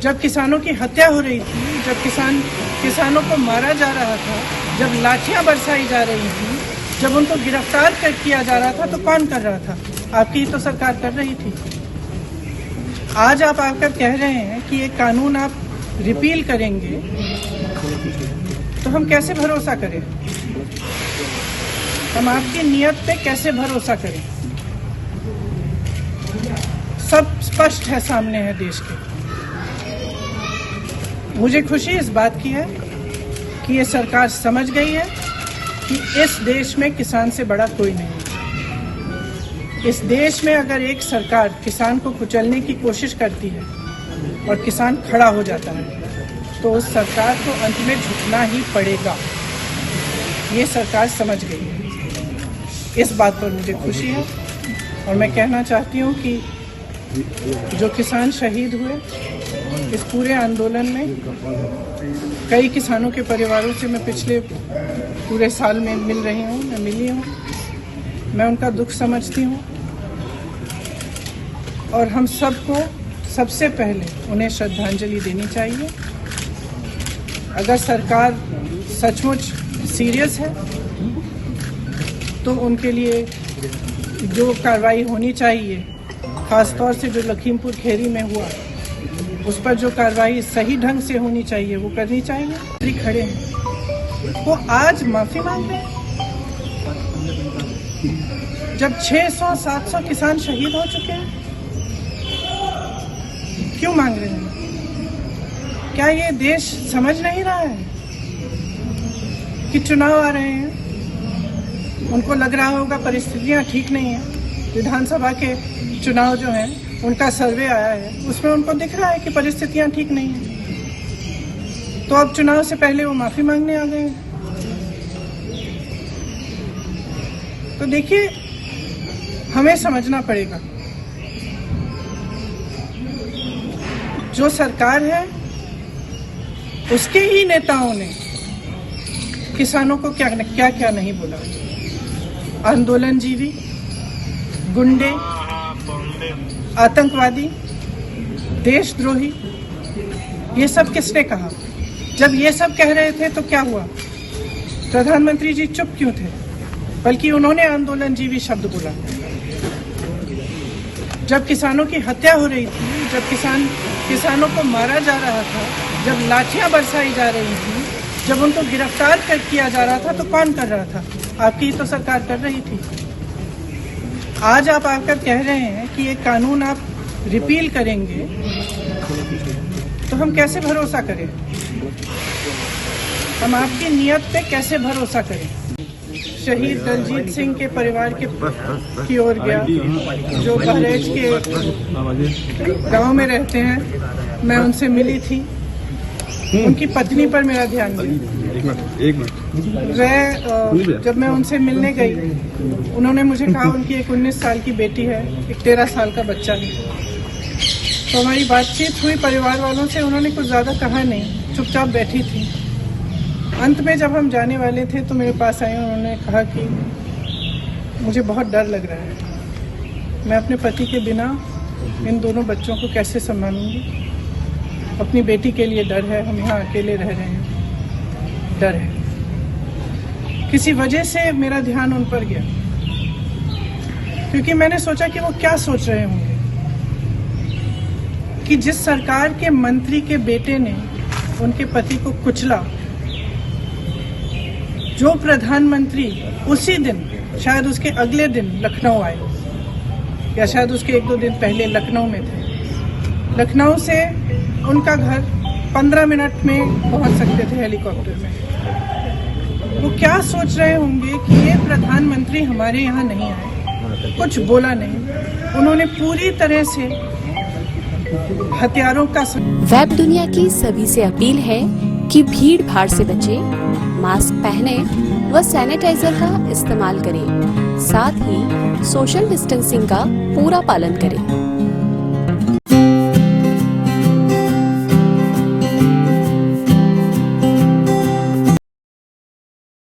जब किसानों की हत्या हो रही थी, जब किसानों को मारा जा रहा था, जब लाठियां बरसाई जा रही थी, जब उनको गिरफ्तार किया जा रहा था, तो कौन कर रहा था? आपकी ही तो सरकार कर रही थी। आज आप आकर कह रहे हैं कि ये कानून आप रिपील करेंगे, तो हम कैसे भरोसा करें? हम आपकी नियत पे कैसे भरोसा करें? सब स्पष्ट है, सामने है देश के। मुझे खुशी इस बात की है कि ये सरकार समझ गई है कि इस देश में किसान से बड़ा कोई नहीं है। इस देश में अगर एक सरकार किसान को कुचलने की कोशिश करती है और किसान खड़ा हो जाता है, तो उस सरकार को अंत में झुकना ही पड़ेगा। ये सरकार समझ गई है। इस बात पर मुझे खुशी है और मैं कहना चाहती हूँ कि जो किसान शहीद हुए इस पूरे आंदोलन में, कई किसानों के परिवारों से मैं पिछले पूरे साल में मिल रही हूँ, मैं मिली हूँ, मैं उनका दुख समझती हूँ और हम सबको सबसे पहले उन्हें श्रद्धांजलि देनी चाहिए। अगर सरकार सचमुच सीरियस है तो उनके लिए जो कार्रवाई होनी चाहिए, खासतौर से जो लखीमपुर खेरी में हुआ, उस पर जो कार्रवाई सही ढंग से होनी चाहिए वो करनी चाहिए। खड़े हैं वो आज माफी मांग रहे हैं जब 600-700 किसान शहीद हो चुके हैं। क्यों मांग रहे हैं? क्या ये देश समझ नहीं रहा है कि चुनाव आ रहे हैं? उनको लग रहा होगा परिस्थितियां ठीक नहीं है। विधानसभा के चुनाव जो हैं उनका सर्वे आया है, उसमें उनको दिख रहा है कि परिस्थितियां ठीक नहीं है। तो अब चुनाव से पहले वो माफी मांगने आ गए हैं। तो देखिए, हमें समझना पड़ेगा, जो सरकार है उसके ही नेताओं ने किसानों को क्या क्या नहीं बोला। आंदोलनजीवी, गुंडे, आतंकवादी, देशद्रोही, ये सब किसने कहा? जब ये सब कह रहे थे तो क्या हुआ? प्रधानमंत्री जी चुप क्यों थे? बल्कि उन्होंने आंदोलनजीवी शब्द बोला। जब किसानों की हत्या हो रही थी, जब किसानों को मारा जा रहा था, जब लाठियां बरसाई जा रही थी, जब उनको गिरफ्तार किया जा रहा था, तो कौन कर रहा था? आपकी ही तो सरकार कर रही थी। आज आप आकर कह रहे हैं कि ये कानून आप रिपील करेंगे, तो हम कैसे भरोसा करें? हम आपकी नियत पे कैसे भरोसा करें? शहीद दलजीत सिंह के परिवार की ओर गया, जो बहरेज के गांव में रहते हैं। मैं उनसे मिली थी, उनकी पत्नी पर मेरा ध्यान गया। जब मैं उनसे मिलने गई, उन्होंने मुझे कहा उनकी एक 19 साल की बेटी है, एक 13 साल का बच्चा है। तो हमारी बातचीत हुई परिवार वालों से, उन्होंने कुछ ज़्यादा कहा नहीं, चुपचाप बैठी थी। अंत में जब हम जाने वाले थे तो मेरे पास आए, उन्होंने कहा कि मुझे बहुत डर लग रहा है, मैं अपने पति के बिना इन दोनों बच्चों को कैसे संभालूंगी। अपनी बेटी के लिए डर है, हम यहाँ अकेले रह रहे हैं, डर है। किसी वजह से मेरा ध्यान उन पर गया, क्योंकि मैंने सोचा कि वो क्या सोच रहे होंगे कि जिस सरकार के मंत्री के बेटे ने उनके पति को कुचला, जो प्रधानमंत्री उसी दिन, शायद उसके अगले दिन लखनऊ आए, या शायद उसके 1-2 दिन पहले लखनऊ में थे। लखनऊ से उनका घर 15 मिनट में पहुंच सकते थे हेलीकॉप्टर में। वो क्या सोच रहे होंगे कि ये प्रधानमंत्री हमारे यहाँ नहीं आए, कुछ बोला नहीं। उन्होंने पूरी तरह से हथियारों का वेब दुनिया की सभी से अपील है कि भीड़ भाड़ से बचें, मास्क पहने व सैनिटाइजर का इस्तेमाल करें, साथ ही सोशल डिस्टेंसिंग का पूरा पालन करें।